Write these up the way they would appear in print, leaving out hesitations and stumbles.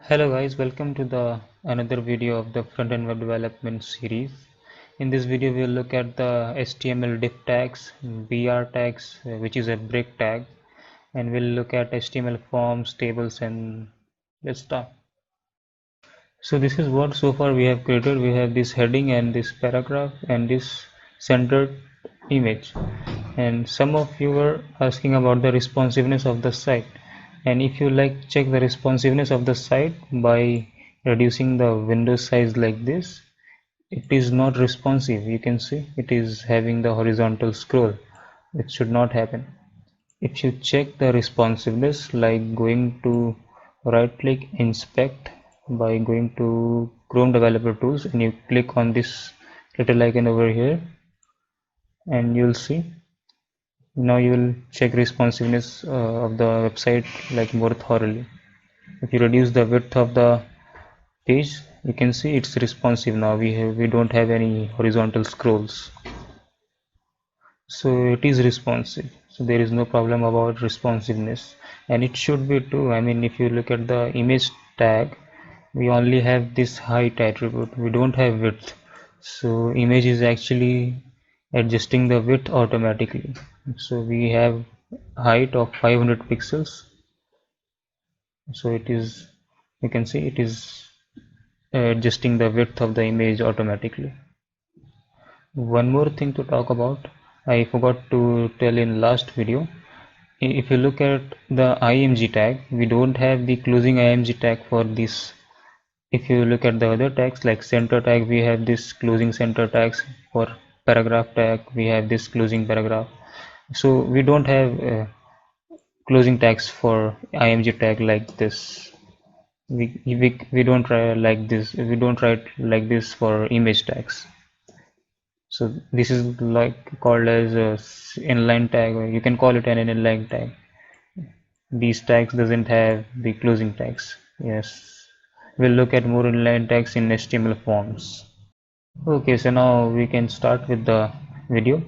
Hello guys, welcome to the another video of the front-end web development series. In this video we will look at the HTML div tags, BR tags, which is a break tag, and we'll look at HTML forms, tables, and let's start. So this is what so far we have created. We have this heading and this paragraph and this centered image. And some of you were asking about the responsiveness of the site, and if you like check the responsiveness of the site by reducing the window size like this, it is not responsive. You can see it is having the horizontal scroll. It should not happen. If you check the responsiveness like going to right click inspect by going to Chrome Developer Tools and you click on this little icon over here, and you'll see now you will check responsiveness of the website like more thoroughly. If you reduce the width of the page, you can see it's responsive now. We don't have any horizontal scrolls, so it is responsive. So there is no problem about responsiveness, and it should be too. I mean, if you look at the image tag, we only have this height attribute. We don't have width, so image is actually adjusting the width automatically. So we have height of 500 pixels, so it is, you can see it is adjusting the width of the image automatically. One more thing to talk about, I forgot to tell in last video. If you look at the img tag, we don't have the closing img tag for this. If you look at the other tags like center tag, we have this closing center tags. For paragraph tag, we have this closing paragraph. So we don't have closing tags for img tag like this. We don't try like this. We don't write like this for image tags. So this is like called as a inline tag, or you can call it an inline tag. These tags doesn't have the closing tags. Yes, we'll look at more inline tags in HTML forms. Okay, so now we can start with the video.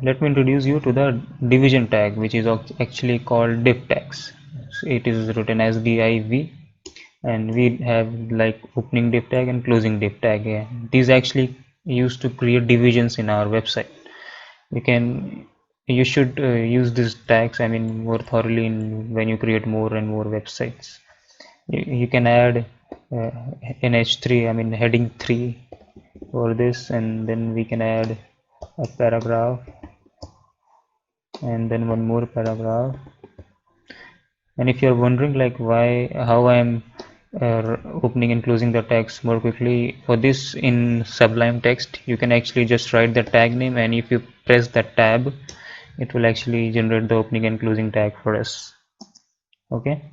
Let me introduce you to the division tag, which is actually called div tags. So it is written as div, and we have like opening div tag and closing div tag. Yeah. These actually used to create divisions in our website. You should use these tags, I mean, more thoroughly when you create more and more websites. You can add an h3, I mean heading 3 for this, and then we can add a paragraph and then one more paragraph. And if you're wondering like how I'm opening and closing the tags more quickly, for this in Sublime Text you can actually just write the tag name, and if you press the tab, it will actually generate the opening and closing tag for us. Okay,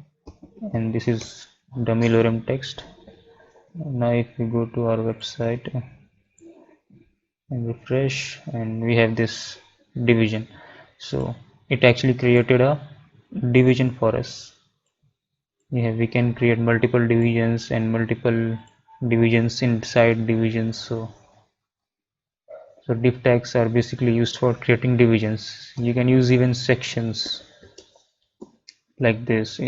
and this is dummy lorem text. Now if we go to our website and refresh, and we have this division. So it actually created a division for us. Yeah, we can create multiple divisions and multiple divisions inside divisions. So div tags are basically used for creating divisions. You can use even sections like this,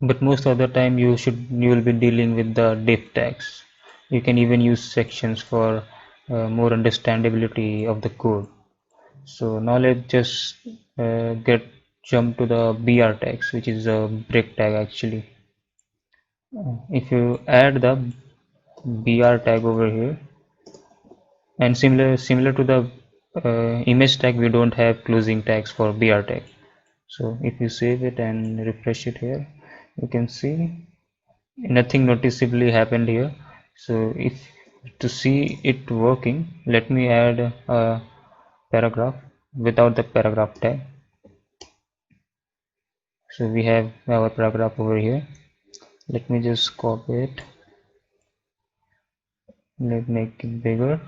but most of the time you will be dealing with the div tags. You can even use sections for more understandability of the code. So now let's just get jump to the BR tags, which is a break tag actually. If you add the BR tag over here, and similar to the image tag, we don't have closing tags for BR tag. So if you save it and refresh it here, you can see nothing noticeably happened here. So if to see it working, let me add a paragraph without the paragraph tag. So we have our paragraph over here. Let me just copy it. Let's make it bigger.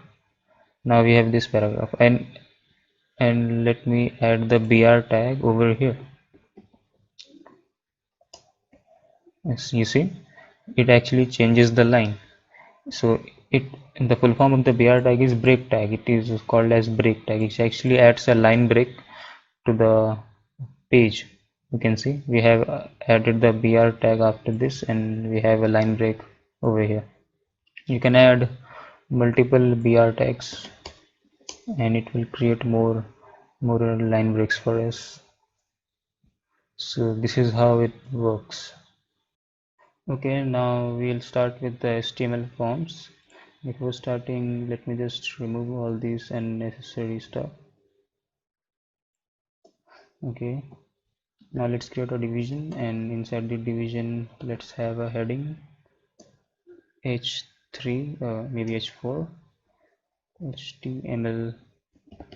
Now we have this paragraph, and let me add the BR tag over here. As you see, it actually changes the line. So it, the full form of the BR tag is break tag. It is called as break tag. It actually adds a line break to the page You can see we have added the BR tag after this, and we have a line break over here. You can add multiple BR tags and it will create more line breaks for us. So this is how it works. Okay, now we'll start with the HTML forms. Before starting, let me just remove all these unnecessary stuff. Okay, now let's create a division, and inside the division let's have a heading H3, maybe H4, HTML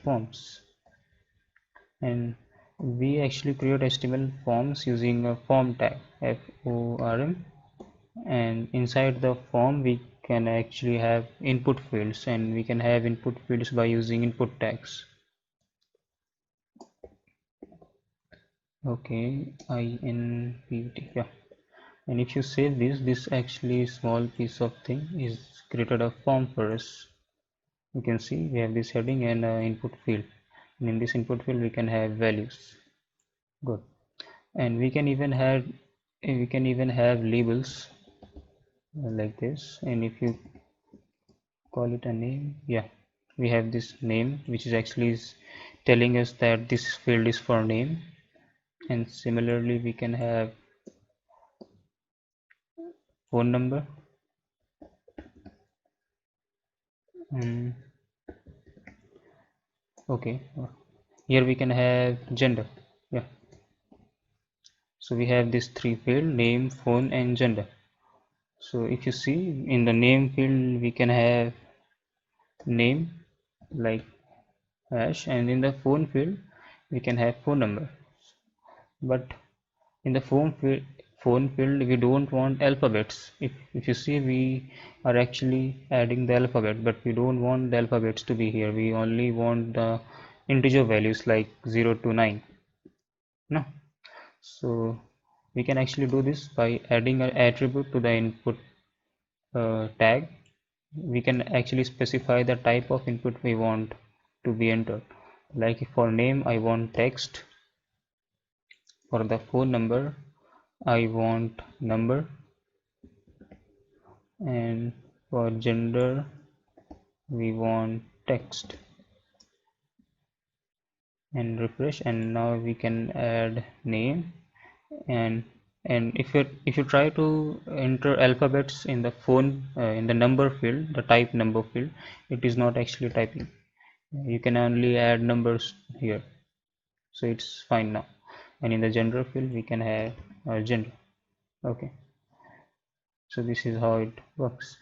forms. And we actually create HTML forms using a form tag, FORM, and inside the form we can actually have input fields, and we can have input fields by using input tags. Okay, INPUT, yeah. And if you save this actually small piece of thing is created a form for us. You can see we have this heading and input field, and in this input field we can have values. Good. And we can even have labels like this, and if you call it a name, yeah, we have this name which is actually telling us that this field is for name. And similarly we can have phone number, and okay, here we can have gender. Yeah, so we have this three field: name, phone, and gender. So if you see in the name field we can have name like hash, and in the phone field we can have phone number. But in the phone field we don't want alphabets. If you see, we are actually adding the alphabet, but we don't want the alphabets to be here. We only want the integer values like 0 to 9. No, so we can actually do this by adding an attribute to the input tag. We can actually specify the type of input we want to be entered. Like for name I want text, for the phone number I want number, and for gender we want text. And refresh, and now we can add name. and and if you try to enter alphabets in the phone in the number field, the type number field, it is not actually typing. You can only add numbers here, so it's fine now. And in the gender field we can have gender. Okay, so this is how it works.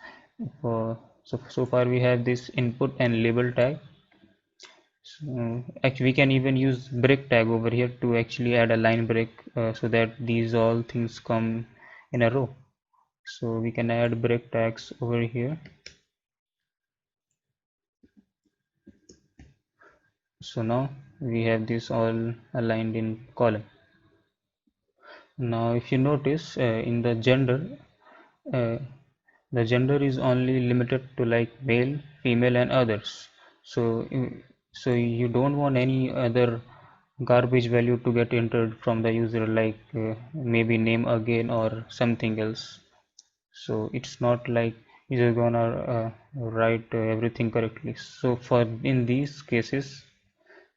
So far we have this input and label tag. So actually we can even use break tag over here to actually add a line break, so that these all things come in a row. So we can add break tags over here. So now we have this all aligned in column. Now if you notice in the gender, uh, the gender is only limited to like male, female, and others. So so you don't want any other garbage value to get entered from the user, like maybe name again or something else. So it's not like you're gonna write everything correctly. So for in these cases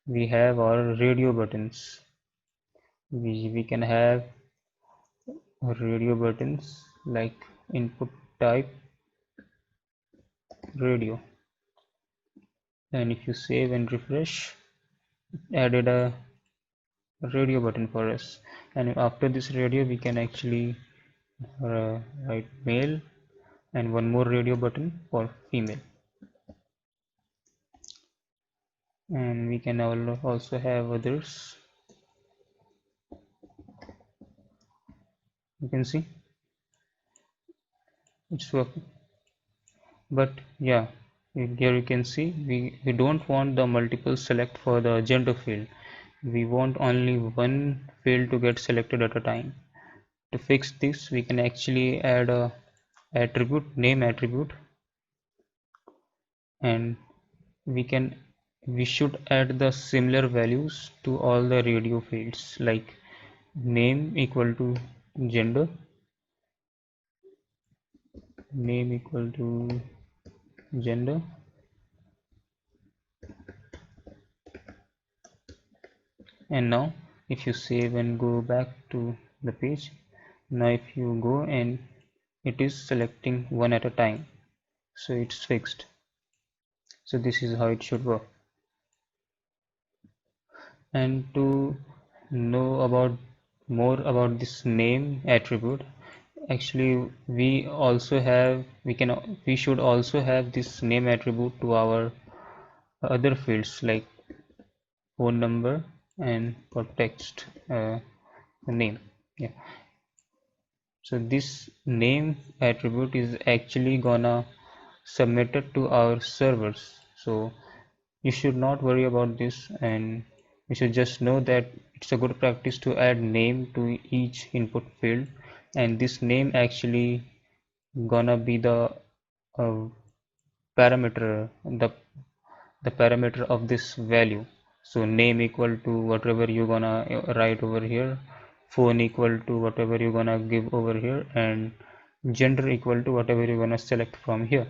we have our radio buttons. We can have radio buttons like input type radio, and if you save and refresh, added a radio button for us. And after this radio we can actually write male, and one more radio button for female. And we can also have others. You can see it's working. But yeah, here you can see we don't want the multiple select for the gender field. We want only one field to get selected at a time. To fix this we can actually add a attribute, name attribute, and we should add the similar values to all the radio fields. Like name equal to gender, name equal to gender, and now if you save and go back to the page, now if you go and it is selecting one at a time, so it's fixed. So this is how it should work. And to know about more about this name attribute, actually we should also have this name attribute to our other fields like phone number and for text name. Yeah, so this name attribute is actually gonna submit it to our servers, so you should not worry about this, and you should just know that it's a good practice to add name to each input field, and this name actually gonna be the uh, parameter, the parameter of this value. So name equal to whatever you're gonna write over here, phone equal to whatever you're gonna give over here, and gender equal to whatever you're gonna select from here.